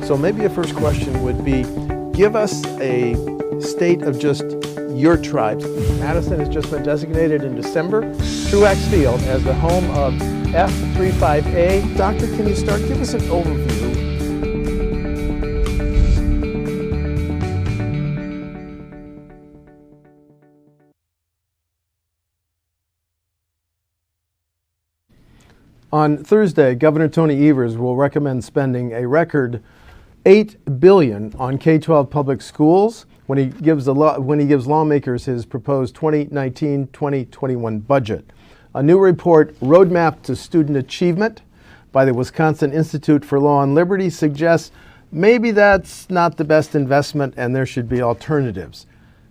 So maybe a first question would be, give us a state of just your tribes. Madison has just been designated in December, Truax Field, as the home of F35A. Doctor, can you start? Give us an overview. On Thursday, Governor Tony Evers will recommend spending a record $8 billion on K-12 public schools when he gives lawmakers his proposed 2019-2021 budget. A new report, Roadmap to Student Achievement, by the Wisconsin Institute for Law and Liberty, suggests maybe that's not the best investment and there should be alternatives.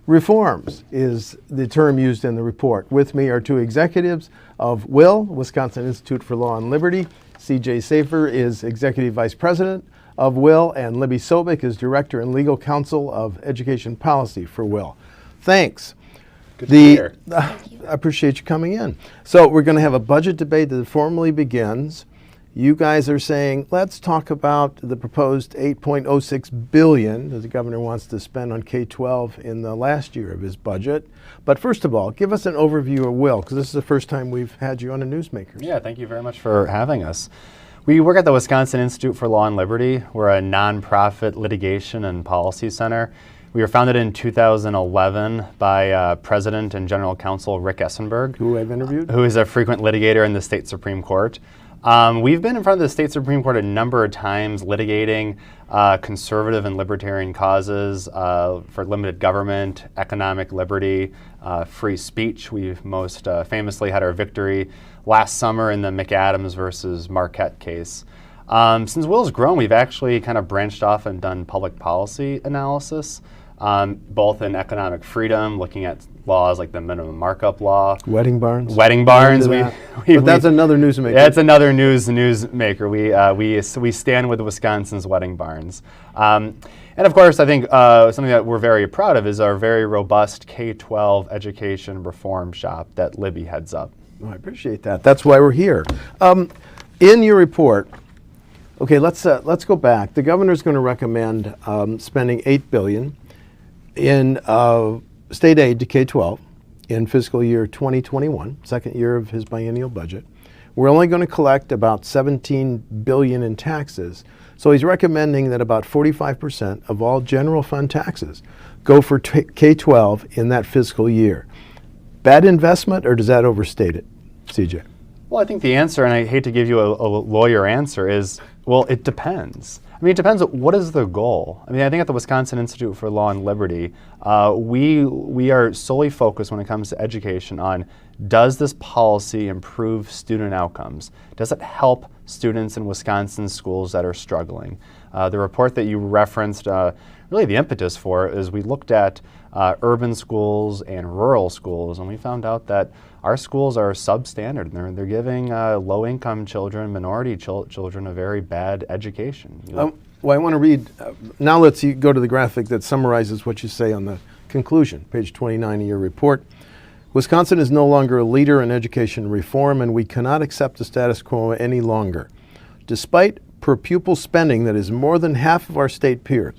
Reforms is the term used in the report. With me are two executives of WIL, Wisconsin Institute for Law and Liberty. C.J. Szafir is Executive Vice President of WIL, and Libby Sobic is Director and Legal Counsel of Education Policy for WIL. Thanks. Good to be here. I appreciate you coming in. So we're going to have a budget debate that formally begins. You guys are saying, let's talk about the proposed $8.06 billion that the governor wants to spend on K-12 in the last year of his budget. But first of all, give us an overview of WIL, because this is the first time we've had you on a Newsmakers. Yeah, thank you very much for having us. We work at the Wisconsin Institute for Law and Liberty. We're a nonprofit litigation and policy center. We were founded in 2011 by President and General Counsel Rick Essenberg, who I've interviewed, who is a frequent litigator in the state Supreme Court. We've been in front of the state Supreme Court a number of times litigating conservative and libertarian causes for limited government, economic liberty, free speech. We've most famously had our victory last summer in the McAdams versus Marquette case. Since WIL's grown, we've actually kind of branched off and done public policy analysis, both in economic freedom, looking at laws like the minimum markup law. Wedding barns. Wedding barns. But that's another newsmaker. Yeah, it's another newsmaker. We stand with Wisconsin's wedding barns. And of course, I think something that we're very proud of is our very robust K-12 education reform shop that Libby heads up. Oh, I appreciate that. That's why we're here. In your report, okay, let's go back. The governor's going to recommend spending $8 billion in state aid to K-12 in fiscal year 2021, second year of his biennial budget. We're only going to collect about $17 billion in taxes. So he's recommending that about 45% of all general fund taxes go for K-12 in that fiscal year. Bad investment, or does that overstate it, CJ? Well, I think the answer, and I hate to give you a lawyer answer, is, well, it depends. I mean, it depends on what is the goal. I mean, I think at the Wisconsin Institute for Law and Liberty, we are solely focused when it comes to education on, does this policy improve student outcomes? Does it help students in Wisconsin schools that are struggling? The report that you referenced, really the impetus for it is we looked at urban schools and rural schools, and we found out that our schools are substandard. They're giving low-income children, minority children, a very bad education. Well, I want to read, now let's go to the graphic that summarizes what you say on the conclusion, page 29 of your report. Wisconsin is no longer a leader in education reform, and we cannot accept the status quo any longer. Despite per pupil spending that is more than half of our state peers,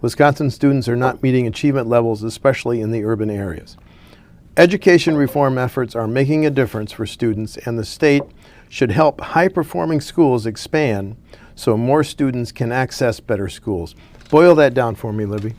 Wisconsin students are not meeting achievement levels, especially in the urban areas. Education reform efforts are making a difference for students, and the state should help high-performing schools expand so more students can access better schools. Boil that down for me, Libby.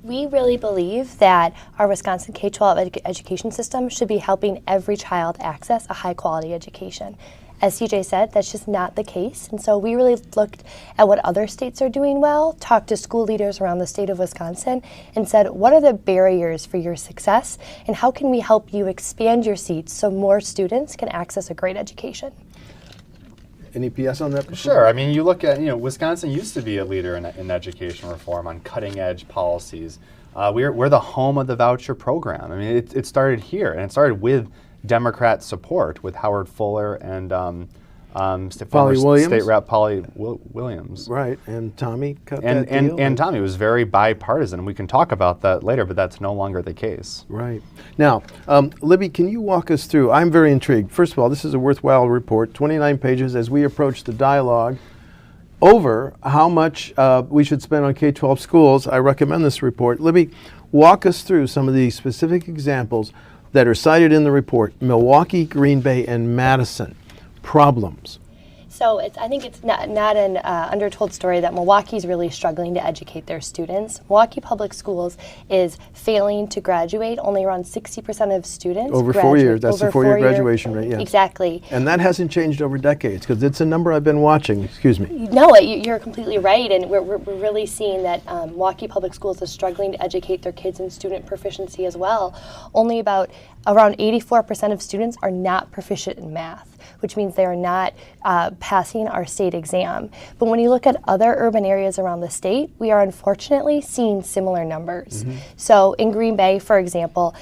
We really believe that our Wisconsin K-12 education system should be helping every child access a high-quality education. As CJ said, that's just not the case. And so we really looked at what other states are doing well, talked to school leaders around the state of Wisconsin, and said, what are the barriers for your success, and how can we help you expand your seats so more students can access a great education? Any PS on that? Sure. I mean, you look at, Wisconsin used to be a leader in education reform on cutting-edge policies. We're the home of the voucher program. I mean, it started here, and it started with Democrat support with Howard Fuller and State Rep Polly Williams. Right, and Tommy cut that deal. And Tommy was very bipartisan. We can talk about that later, but that's no longer the case. Right. Now, Libby, can you walk us through? I'm very intrigued. First of all, this is a worthwhile report, 29 pages. As we approach the dialogue, over how much we should spend on K-12 schools. I recommend this report. Libby, walk us through some of the specific examples that are cited in the report. Milwaukee, Green Bay, and Madison. Problems. So I think it's not an undertold story that Milwaukee's really struggling to educate their students. Milwaukee Public Schools is failing to graduate. Only around 60% of students over 4 years. That's the 4-year graduation rate, yes. Exactly. And that hasn't changed over decades, because it's a number I've been watching. Excuse me. No, you're completely right, and we're really seeing that Milwaukee Public Schools is struggling to educate their kids in student proficiency as well. Only around 84% of students are not proficient in math, which means they are not passing our state exam. But when you look at other urban areas around the state, we are unfortunately seeing similar numbers. So in Green Bay, for example,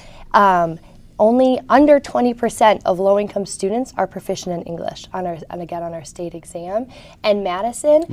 only under 20% of low-income students are proficient in English on our state exam. And Madison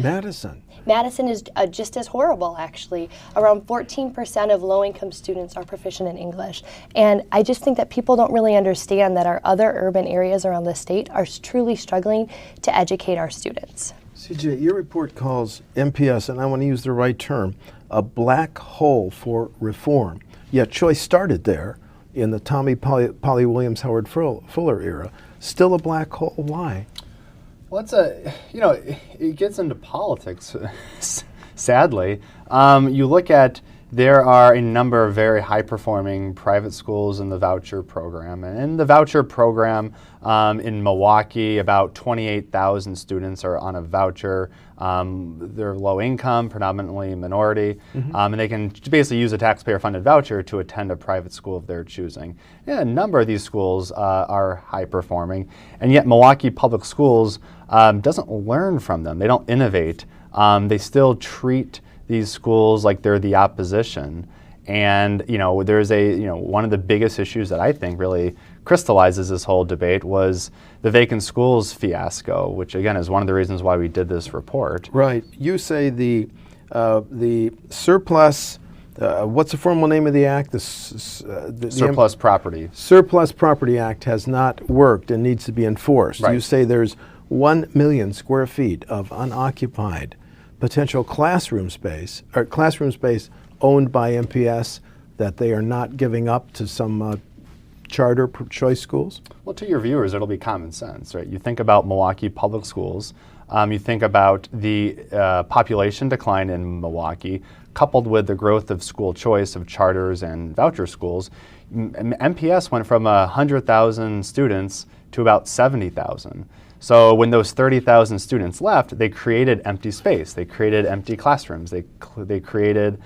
is just as horrible, actually. Around 14% of low-income students are proficient in English. And I just think that people don't really understand that our other urban areas around the state are truly struggling to educate our students. CJ, your report calls MPS, and I want to use the right term, a black hole for reform. Yet choice started there in the Tommy Polly Williams Howard Fuller era. Still a black hole. Why? Well, it gets into politics, sadly. You look at, there are a number of very high-performing private schools in the voucher program. And in the voucher program in Milwaukee, about 28,000 students are on a voucher. They're low income, predominantly minority, and they can basically use a taxpayer-funded voucher to attend a private school of their choosing. Yeah, a number of these schools are high-performing, and yet Milwaukee Public Schools doesn't learn from them. They don't innovate. They still treat these schools like they're the opposition. And there's one of the biggest issues that I think really crystallizes this whole debate was the vacant schools fiasco, which again is one of the reasons why we did this report. Right. You say the surplus. What's the formal name of the act? The Surplus Property. Surplus Property Act has not worked and needs to be enforced. Right. You say there's 1 million square feet of unoccupied potential classroom space owned by MPS that they are not giving up to some charter choice schools? Well, to your viewers, it'll be common sense, right? You think about Milwaukee Public Schools, you think about the population decline in Milwaukee, coupled with the growth of school choice of charters and voucher schools. MPS went from 100,000 students to about 70,000. So when those 30,000 students left, they created empty space. They created empty classrooms. They created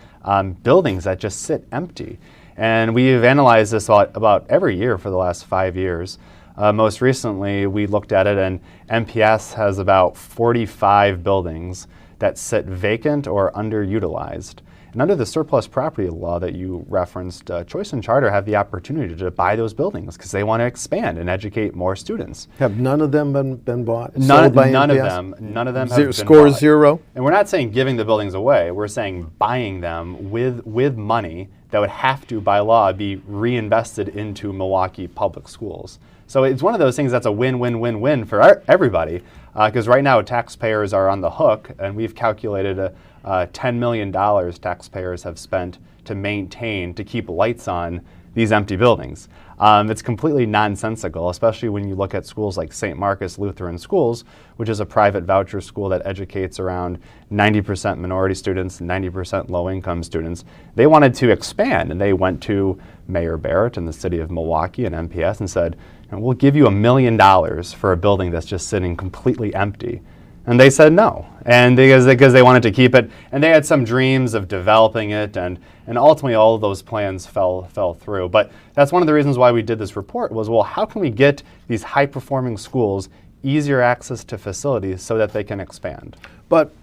buildings that just sit empty. And we've analyzed this about every year for the last 5 years. Most recently, we looked at it, and MPS has about 45 buildings that sit vacant or underutilized. And under the surplus property law that you referenced, Choice and Charter have the opportunity to buy those buildings because they want to expand and educate more students. Have none of them been bought? None of them have been Score bought. zero? And we're not saying giving the buildings away. We're saying buying them with money that would have to, by law, be reinvested into Milwaukee Public Schools. So it's one of those things that's a win-win-win-win for everybody, because right now taxpayers are on the hook, and we've calculated $10 million taxpayers have spent to keep lights on these empty buildings. It's completely nonsensical, especially when you look at schools like St. Marcus Lutheran Schools, which is a private voucher school that educates around 90% minority students, 90% low-income students. They wanted to expand, and they went to Mayor Barrett in the city of Milwaukee and MPS and said, we'll give you $1 million for a building that's just sitting completely empty. And they said no, and because they wanted to keep it, and they had some dreams of developing it, and ultimately all of those plans fell through. But that's one of the reasons why we did this report was, well, how can we get these high-performing schools easier access to facilities so that they can expand? But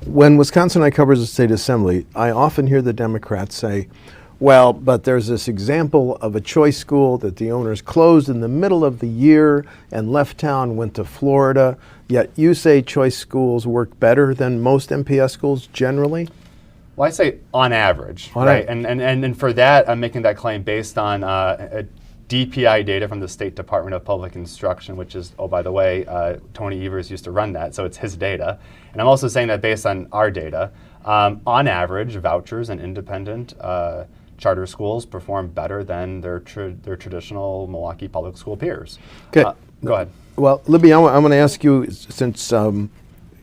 when WisconsinEye covers the state assembly, I often hear the Democrats say, well, but there's this example of a choice school that the owners closed in the middle of the year and left town, went to Florida. Yet you say choice schools work better than most MPS schools generally? Well, I say on average, right? And for that, I'm making that claim based on DPI data from the State Department of Public Instruction, which is, oh, by the way, Tony Evers used to run that, so it's his data. And I'm also saying that based on our data, on average, vouchers and independent charter schools perform better than their traditional Milwaukee public school peers. Okay. Go ahead. Well, Libby, I'm going to ask you, since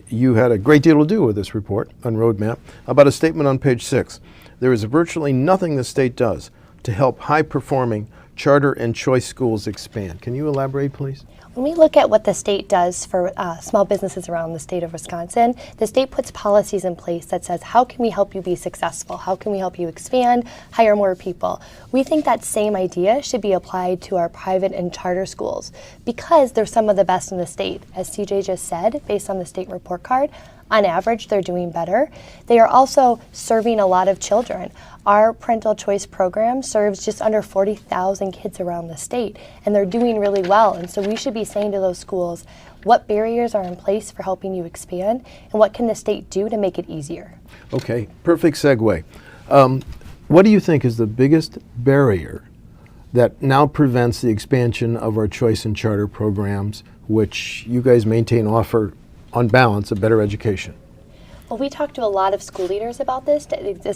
you had a great deal to do with this report on Roadmap, about a statement on page 6. There is virtually nothing the state does to help high-performing charter and choice schools expand. Can you elaborate, please? When we look at what the state does for small businesses around the state of Wisconsin, the state puts policies in place that says, how can we help you be successful? How can we help you expand, hire more people? We think that same idea should be applied to our private and charter schools because they're some of the best in the state. As CJ just said, based on the state report card, on average, they're doing better. They are also serving a lot of children. Our parental choice program serves just under 40,000 kids around the state, and they're doing really well. And so we should be saying to those schools, what barriers are in place for helping you expand, and what can the state do to make it easier? Okay, perfect segue. What do you think is the biggest barrier that now prevents the expansion of our choice and charter programs, which you guys maintain offer, on balance, a better education? Well, we talked to a lot of school leaders about this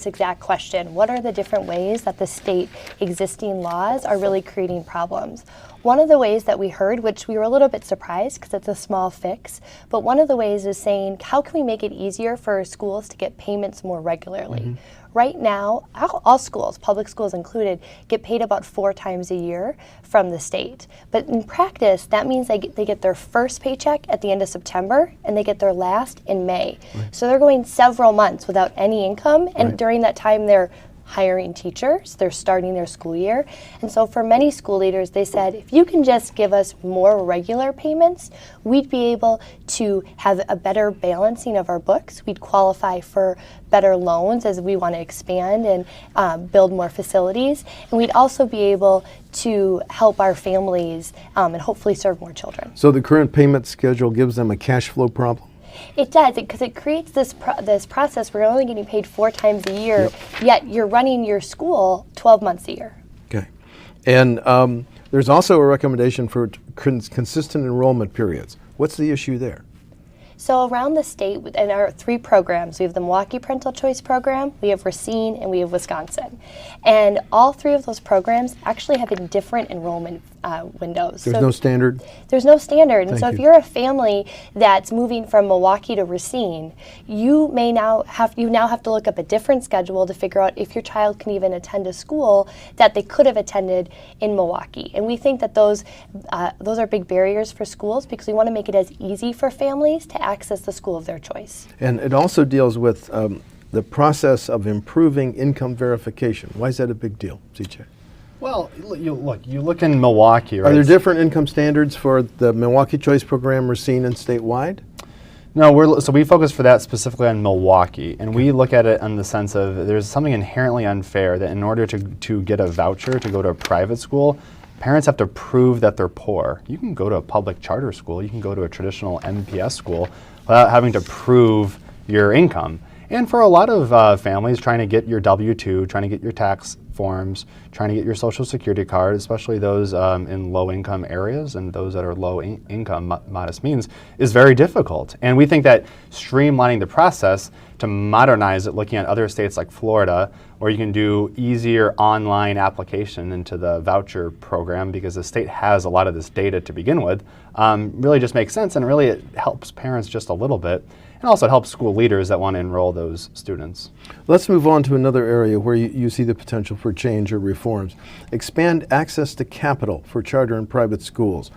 exact question. What are the different ways that the state existing laws are really creating problems? One of the ways that we heard, which we were a little bit surprised because it's a small fix, but one of the ways is saying, how can we make it easier for schools to get payments more regularly? Mm-hmm. Right now, all schools, public schools included, get paid about 4 times a year from the state. But in practice, that means they get their first paycheck at the end of September and they get their last in May. Right. So they're going several months without any income, and during that time they're hiring teachers, they're starting their school year. And so for many school leaders, they said, if you can just give us more regular payments, we'd be able to have a better balancing of our books. We'd qualify for better loans as we want to expand and build more facilities. And we'd also be able to help our families and hopefully serve more children. So the current payment schedule gives them a cash flow problem? It does, because it creates this process where you're only getting paid 4 times a year, yet you're running your school 12 months a year. Okay. And there's also a recommendation for consistent enrollment periods. What's the issue there? So around the state, in our 3 programs, we have the Milwaukee Parental Choice Program, we have Racine, and we have Wisconsin. And all 3 of those programs actually have different enrollment windows. There's no standard? There's no standard. And Thank so you. if you're a family that's moving from Milwaukee to Racine, you now have to look up a different schedule to figure out if your child can even attend a school that they could have attended in Milwaukee. And we think that those are big barriers for schools because we want to make it as easy for families to access the school of their choice. And it also deals with the process of improving income verification. Why is that a big deal, CJ? Well, you look in Milwaukee, right? Are there different income standards for the Milwaukee Choice Program, Racine, and statewide? No, so we focus for that specifically on Milwaukee, and we look at it in the sense of there's something inherently unfair that in order to get a voucher to go to a private school, parents have to prove that they're poor. You can go to a public charter school, you can go to a traditional MPS school without having to prove your income. And for a lot of families, trying to get your W-2, trying to get your tax forms, trying to get your Social Security card, especially those in low-income areas and those that are low-income, modest means, is very difficult. And we think that streamlining the process to modernize it, looking at other states like Florida, where you can do easier online application into the voucher program because the state has a lot of this data to begin with, really just makes sense, and really it helps parents just a little bit. And also it helps school leaders that want to enroll those students. Let's move on to another area where you see the potential for change or reforms. Expand access to capital for charter and private schools.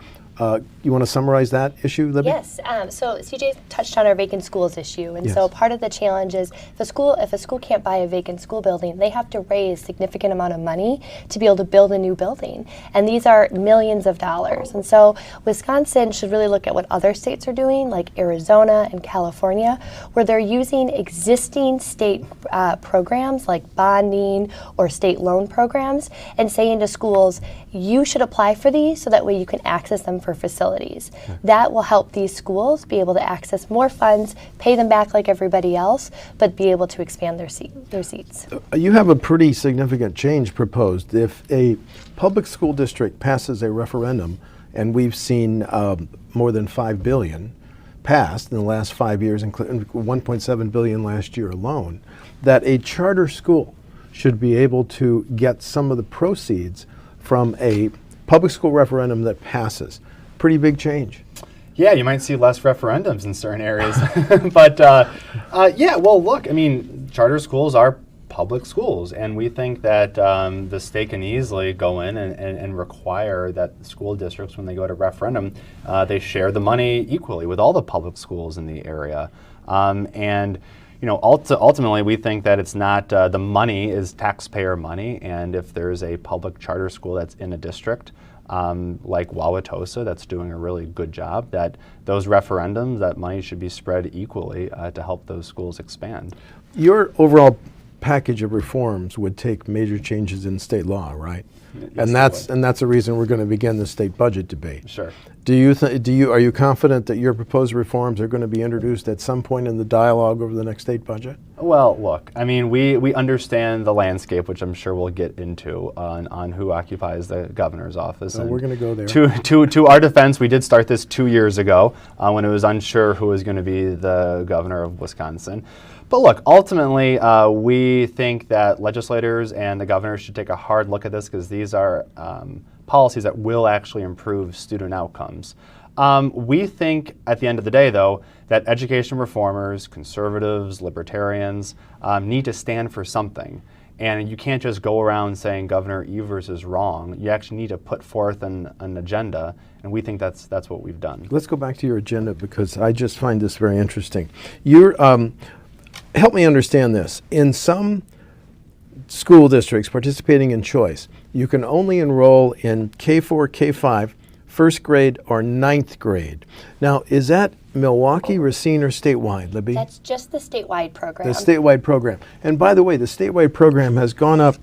You want to summarize that issue, Libby? Yes. So CJ touched on our vacant schools issue, and so part of the challenge is if a school can't buy a vacant school building, they have to raise a significant amount of money to be able to build a new building, and these are millions of dollars. And so Wisconsin should really look at what other states are doing, like Arizona and California, where they're using existing state programs like bonding or state loan programs, and saying to schools, you should apply for these so that way you can access them for facilities. That will help these schools be able to access more funds, pay them back like everybody else, but be able to expand their seats. You have a pretty significant change proposed. If a public school district passes a referendum, and we've seen more than $5 billion passed in the last 5 years, including $1.7 billion last year alone, that a charter school should be able to get some of the proceeds from a public school referendum that passes. Pretty big change. Yeah, you might see less referendums in certain areas. But yeah, well, look, I mean, charter schools are public schools, and we think that the state can easily go in and require that school districts, when they go to referendum, they share the money equally with all the public schools in the area. And you know, ultimately, we think that it's not, the money is taxpayer money, and if there's a public charter school that's in a district, like Wauwatosa, that's doing a really good job, that those referendums, that money should be spread equally to help those schools expand. Your overall package of reforms would take major changes in state law, right? Yes, And that's the reason we're going to begin the state budget debate. Sure. Are you confident that your proposed reforms are going to be introduced at some point in the dialogue over the next state budget? Well, look, I mean, we understand the landscape, which I'm sure we'll get into on who occupies the governor's office. So we're going to go there. To our defense, we did start this 2 years ago when it was unsure who was going to be the governor of Wisconsin. But look, ultimately, we think that legislators and the governor should take a hard look at this, because these are policies that will actually improve student outcomes. We think, at the end of the day, though, that education reformers, conservatives, libertarians need to stand for something. And you can't just go around saying Governor Evers is wrong. You actually need to put forth an agenda, and we think that's what we've done. Let's go back to your agenda, because I just find this very interesting. Help me understand this. In some school districts participating in choice, you can only enroll in K4, K5, first grade, or ninth grade. Now, is that Milwaukee, Racine, or statewide, Libby? That's just the statewide program. The statewide program. And by the way, the statewide program has gone up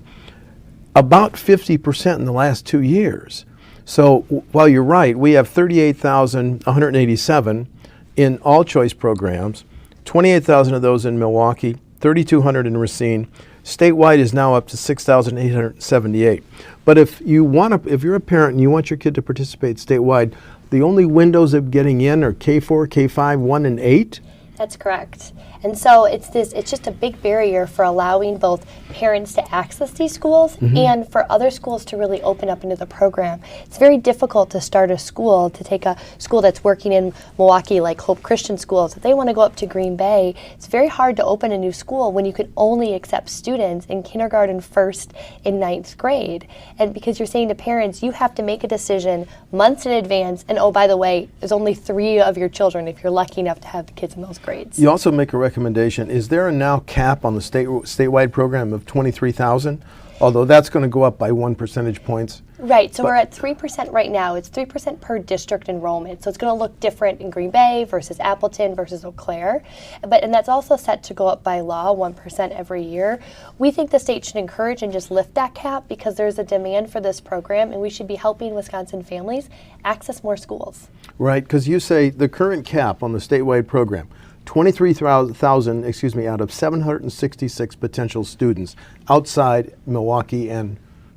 about 50% in the last 2 years. So while you're right, we have 38,187 in all choice programs, 28,000 of those in Milwaukee, 3,200 in Racine. Statewide is now up to 6,878. But if you're a parent and you want your kid to participate statewide, the only windows of getting in are K4, K5, 1, and 8? That's correct. And so it's just a big barrier for allowing both parents to access these schools and for other schools to really open up into the program. It's very difficult to start a school, to take a school that's working in Milwaukee, like Hope Christian Schools. If they want to go up to Green Bay, it's very hard to open a new school when you can only accept students in kindergarten, first, and ninth grade. And because you're saying to parents, you have to make a decision months in advance, and oh, by the way, there's only 3 of your children if you're lucky enough to have the kids in those grades. You also make a recommendation. Is there a now cap on the statewide program of 23,000? Although that's going to go up by 1 percentage points. Right, so we're at 3% right now. It's 3% per district enrollment. So it's going to look different in Green Bay versus Appleton versus Eau Claire. And that's also set to go up by law, 1% every year. We think the state should encourage and just lift that cap, because there's a demand for this program, and we should be helping Wisconsin families access more schools. Right, because you say the current cap on the statewide program, 23,000, out of 766 potential students outside Milwaukee and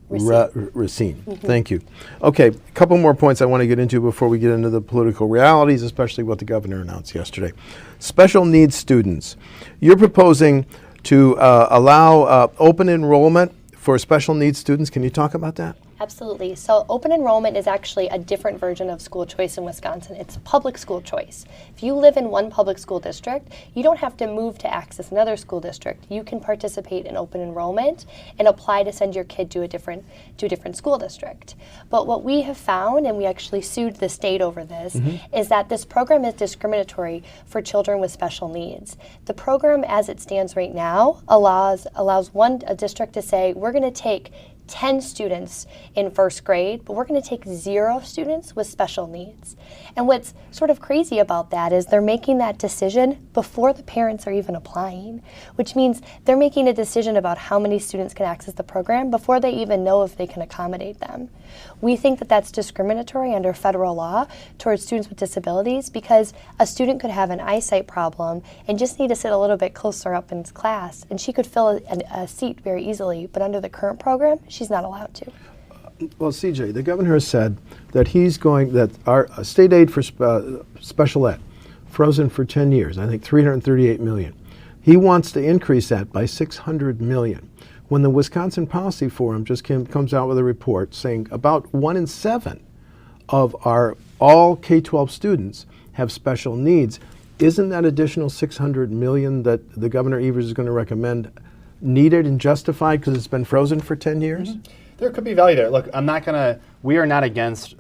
Racine. Thank you. Okay, a couple more points I want to get into before we get into the political realities, especially what the governor announced yesterday. Special needs students. You're proposing to allow open enrollment for special needs students. Can you talk about that? Absolutely. So open enrollment is actually a different version of school choice in Wisconsin. It's public school choice. If you live in one public school district, you don't have to move to access another school district. You can participate in open enrollment and apply to send your kid to a different school district. But what we have found, and we actually sued the state over this, is that this program is discriminatory for children with special needs. The program as it stands right now allows a district to say, we're going to take 10 students in first grade, but we're going to take 0 students with special needs. And what's sort of crazy about that is they're making that decision before the parents are even applying, which means they're making a decision about how many students can access the program before they even know if they can accommodate them. We think that that's discriminatory under federal law towards students with disabilities, because a student could have an eyesight problem and just need to sit a little bit closer up in class, and she could fill a seat very easily, but under the current program, she's not allowed to. Well, CJ, the governor has said that that our state aid for special ed, frozen for 10 years, I think $338 million. He wants to increase that by $600 million. When the Wisconsin Policy Forum just comes out with a report saying about 1 in 7 of our all K-12 students have special needs, isn't that additional $600 million that the Governor Evers is going to recommend needed and justified because it's been frozen for 10 years? Mm-hmm. There could be value there. Look, we are not against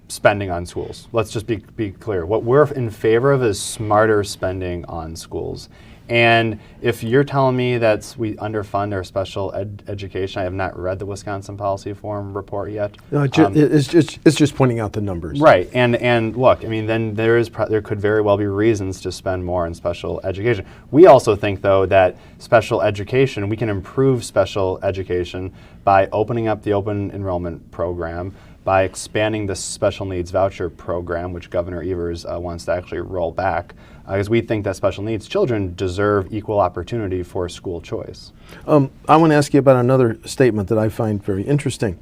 spending on schools. Let's just be clear. What we're in favor of is smarter spending on schools. And if you're telling me that we underfund our special education, I have not read the Wisconsin Policy Forum report yet. No, it's just pointing out the numbers. Right, and look, I mean, then there could very well be reasons to spend more on special education. We also think, though, that special education, we can improve special education by opening up the open enrollment program, by expanding the special needs voucher program, which Governor Evers wants to actually roll back, because we think that special needs children deserve equal opportunity for school choice. I want to ask you about another statement that I find very interesting.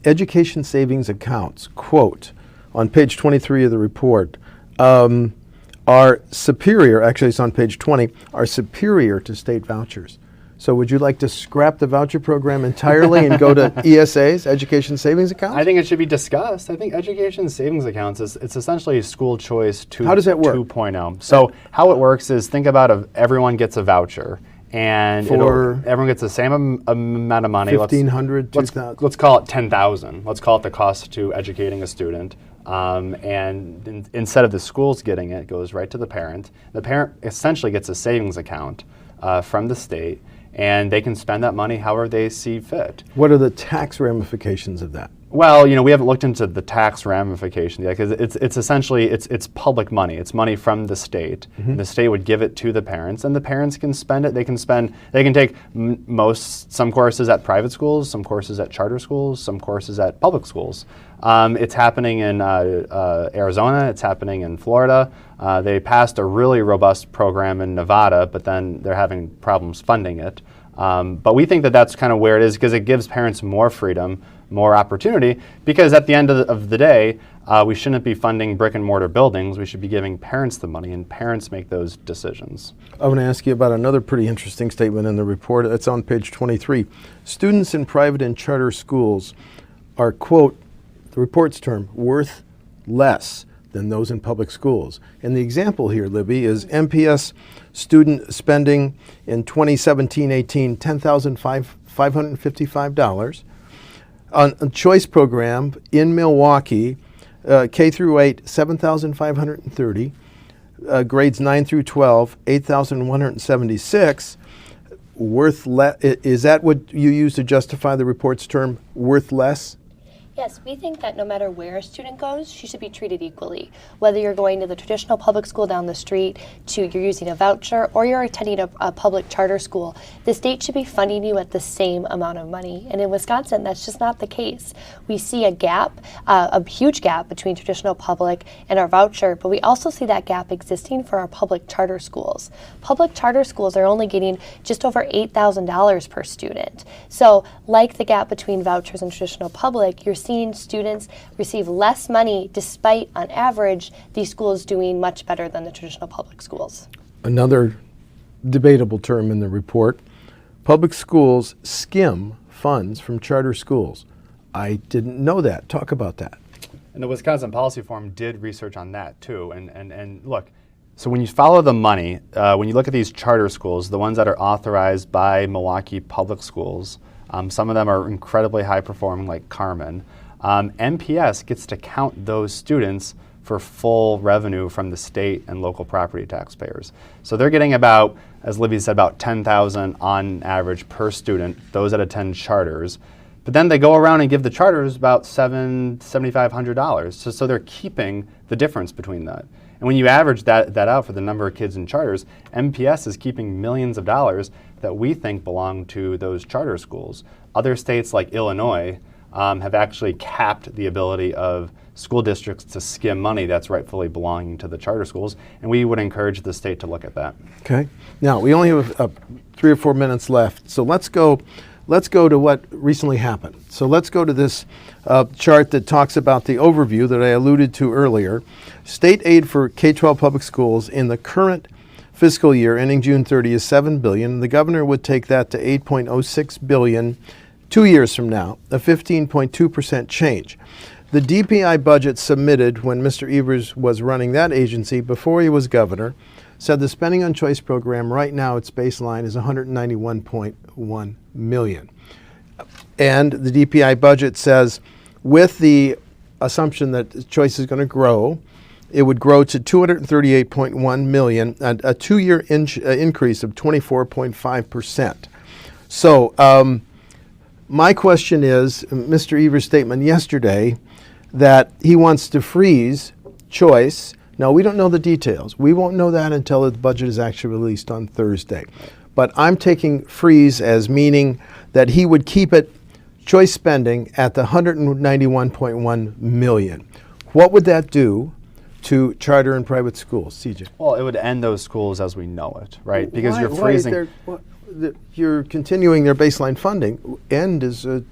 Education savings accounts, quote, on page 23 of the report, are superior, actually it's on page 20, are superior to state vouchers. So would you like to scrap the voucher program entirely and go to ESAs, education savings accounts? I think it should be discussed. I think education savings accounts it's essentially school choice 2.0. How does that work? 2.0. So how it works is, think about everyone gets a voucher, and everyone gets the same amount of money. $1,500, $2,000. Let's call it $10,000. Let's call it the cost to educating a student. And instead of the schools getting it, it goes right to the parent. The parent essentially gets a savings account from the state, and they can spend that money however they see fit. What are the tax ramifications of that? Well, we haven't looked into the tax ramifications yet, because it's essentially it's public money. It's money from the state. Mm-hmm. The state would give it to the parents, and the parents can spend it. They can take some courses at private schools, some courses at charter schools, some courses at public schools. It's happening in Arizona. It's happening in Florida. They passed a really robust program in Nevada, but then they're having problems funding it. But we think that that's kind of where it is, because it gives parents more freedom, more opportunity, because at the end of the day, we shouldn't be funding brick and mortar buildings. We should be giving parents the money, and parents make those decisions. I want to ask you about another pretty interesting statement in the report. It's on page 23. Students in private and charter schools are, quote, the report's term, worth less than those in public schools. And the example here, Libby, is MPS student spending in 2017-18, $10,555. On a choice program in Milwaukee, K through 8, $7,530. Grades 9 through 12, $8,176. Worth less. Is that what you use to justify the report's term, worth less? Yes, we think that no matter where a student goes, she should be treated equally. Whether you're going to the traditional public school down the street, you're using a voucher, or you're attending a public charter school, the state should be funding you at the same amount of money. And in Wisconsin, that's just not the case. We see a gap, a huge gap between traditional public and our voucher, but we also see that gap existing for our public charter schools. Public charter schools are only getting just over $8,000 per student. So like the gap between vouchers and traditional public, you're seeing students receive less money despite, on average, these schools doing much better than the traditional public schools. Another Debatable term in the report, public schools skim funds from charter schools. I didn't know that. Talk about that. And the Wisconsin Policy Forum did research on that too. And look, so when you follow the money, when you look at these charter schools, the ones that are authorized by Milwaukee Public Schools, some of them are incredibly high performing, like Carmen. MPS gets to count those students for full revenue from the state and local property taxpayers. So they're getting about, as Libby said, about $10,000 on average per student, those that attend charters. But then they go around and give the charters about $7,500. So they're keeping the difference between that. And when you average that out for the number of kids in charters, MPS is keeping millions of dollars that we think belong to those charter schools. Other states like Illinois have actually capped the ability of school districts to skim money that's rightfully belonging to the charter schools, and we would encourage the state to look at that. Okay. Now, we only have 3 or 4 minutes left, so let's go to what recently happened. So let's go to this chart that talks about the overview that I alluded to earlier. State aid for K-12 public schools in the current fiscal year ending June 30 is $7 billion. The governor would take that to $8.06 billion 2 years from now, a 15.2% change. The DPI budget submitted when Mr. Evers was running that agency before he was governor said the spending on choice program right now, its baseline is $191.1 million. And the DPI budget says with the assumption that choice is going to grow, it would grow to $238.1 million, a 2-year increase of 24.5%. So my question is, Mr. Evers' statement yesterday that he wants to freeze choice. Now, we don't know the details. We won't know that until the budget is actually released on Thursday. But I'm taking freeze as meaning that he would keep it, choice spending, at the $191.1 million. What would that do to charter and private schools, CJ? Well, it would end those schools as we know it, right? Because you're freezing. You're continuing their baseline funding. End is a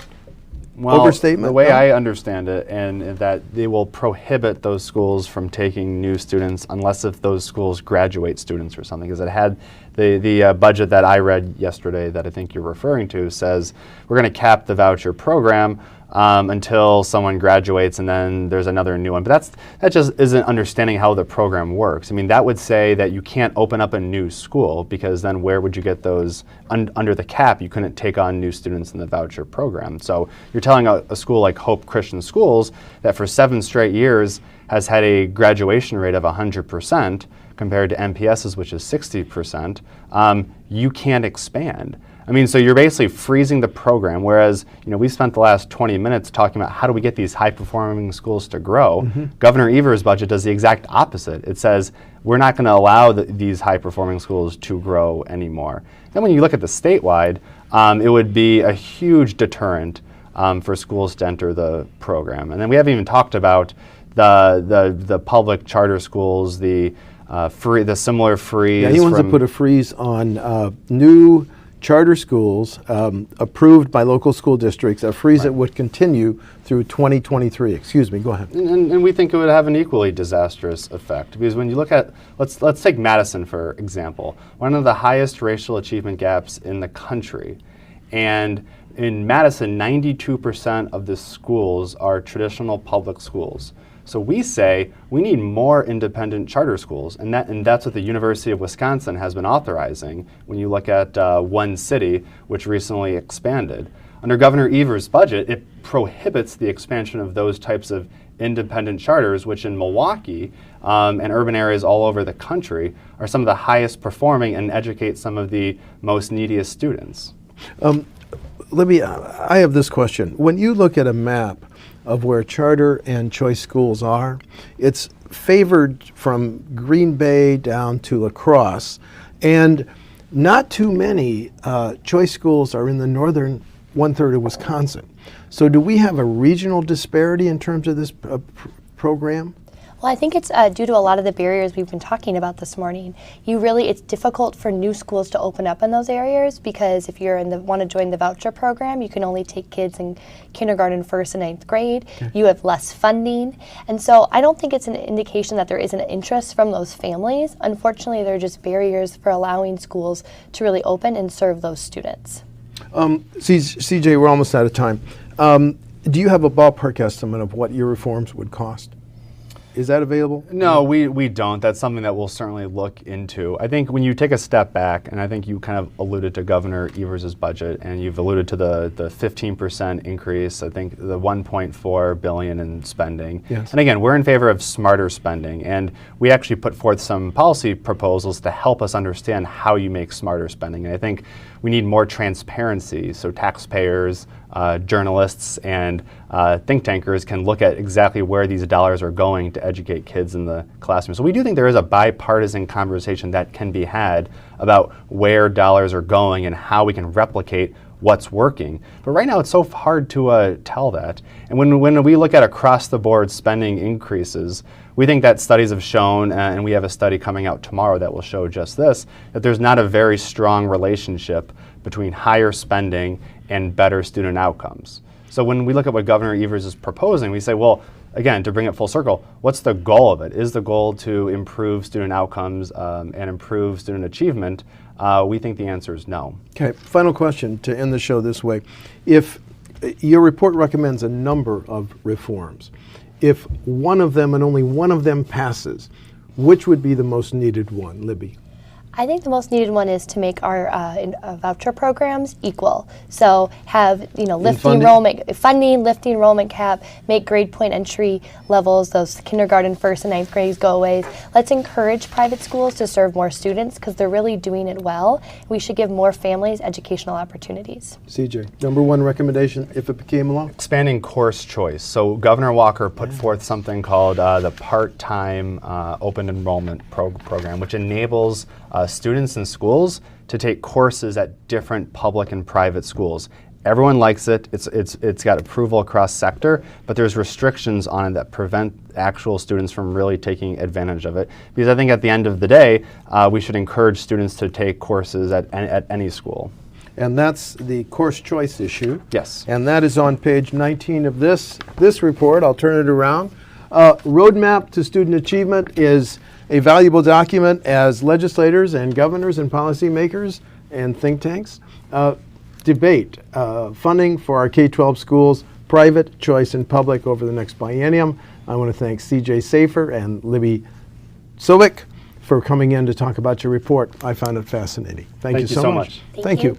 well, overstatement. The way I understand it, and that they will prohibit those schools from taking new students unless if those schools graduate students or something. Because it had the budget that I read yesterday that I think you're referring to says we're going to cap the voucher program until someone graduates and then there's another new one. But that just isn't understanding how the program works. I mean, that would say that you can't open up a new school because then where would you get those under the cap? You couldn't take on new students in the voucher program. So you're telling a school like Hope Christian Schools that for 7 straight years has had a graduation rate of 100% compared to MPS's, which is 60%, you can't expand. I mean, so you're basically freezing the program, whereas, we spent the last 20 minutes talking about how do we get these high-performing schools to grow. Mm-hmm. Governor Evers' budget does the exact opposite. It says we're not going to allow these high-performing schools to grow anymore. Then when you look at the statewide, it would be a huge deterrent for schools to enter the program. And then we haven't even talked about the public charter schools, the similar freeze. Yeah, he wants to put a freeze on new charter schools approved by local school districts, a freeze that would continue through 2023. Excuse me, go ahead. And we think it would have an equally disastrous effect because when you look at, let's take Madison for example, one of the highest racial achievement gaps in the country. And in Madison, 92% of the schools are traditional public schools. So we say we need more independent charter schools, and that's what the University of Wisconsin has been authorizing when you look at One City, which recently expanded. Under Governor Evers' budget, it prohibits the expansion of those types of independent charters, which in Milwaukee and urban areas all over the country are some of the highest performing and educate some of the most neediest students. Libby, I have this question. When you look at a map of where charter and choice schools are, it's favored from Green Bay down to La Crosse, and not too many choice schools are in the northern 1/3 of Wisconsin. So do we have a regional disparity in terms of this program? Well, I think it's due to a lot of the barriers we've been talking about this morning. It's difficult for new schools to open up in those areas because if you're want to join the voucher program, you can only take kids in kindergarten, 1st, and 9th grade. Okay. You have less funding. And so I don't think it's an indication that there isn't interest from those families. Unfortunately, there are just barriers for allowing schools to really open and serve those students. CJ, we're almost out of time. Do you have a ballpark estimate of what your reforms would cost? Is that available? No, we don't. That's something that we'll certainly look into. I think when you take a step back, and I think you kind of alluded to Governor Evers' budget, and you've alluded to the 15% increase, I think the $1.4 billion in spending. Yes. And again, we're in favor of smarter spending, and we actually put forth some policy proposals to help us understand how you make smarter spending. And I think we need more transparency so taxpayers journalists and think tankers can look at exactly where these dollars are going to educate kids in the classroom. So we do think there is a bipartisan conversation that can be had about where dollars are going and how we can replicate what's working. But right now it's so hard to tell that. And when we look at across-the-board spending increases, we think that studies have shown, and we have a study coming out tomorrow that will show just this, that there's not a very strong relationship between higher spending and better student outcomes. So when we look at what Governor Evers is proposing, we say, well, again, to bring it full circle, what's the goal of it? Is the goal to improve student outcomes and improve student achievement? We think the answer is no. Okay, final question to end the show this way. If your report recommends a number of reforms, if one of them and only one of them passes, which would be the most needed one, Libby? I think the most needed one is to make our voucher programs equal. So have, lifting enrollment, funding, lifting enrollment cap, make grade point entry levels, those kindergarten, first and ninth grades go away. Let's encourage private schools to serve more students because they're really doing it well. We should give more families educational opportunities. CJ, number one recommendation if it came along? Expanding course choice. So Governor Walker put forth something called the part-time open enrollment program, which enables students in schools to take courses at different public and private schools. Everyone likes it. It's got approval across sector, but there's restrictions on it that prevent actual students from really taking advantage of it. Because I think at the end of the day, we should encourage students to take courses at any school. And that's the course choice issue. Yes. And that is on page 19 of this report. I'll turn it around. Roadmap to Student Achievement is a valuable document as legislators and governors and policymakers and think tanks debate funding for our K-12 schools, private, choice, and public over the next biennium. I want to thank CJ Szafir and Libby Sobic for coming in to talk about your report. I found it fascinating. Thank you so much. Thank you.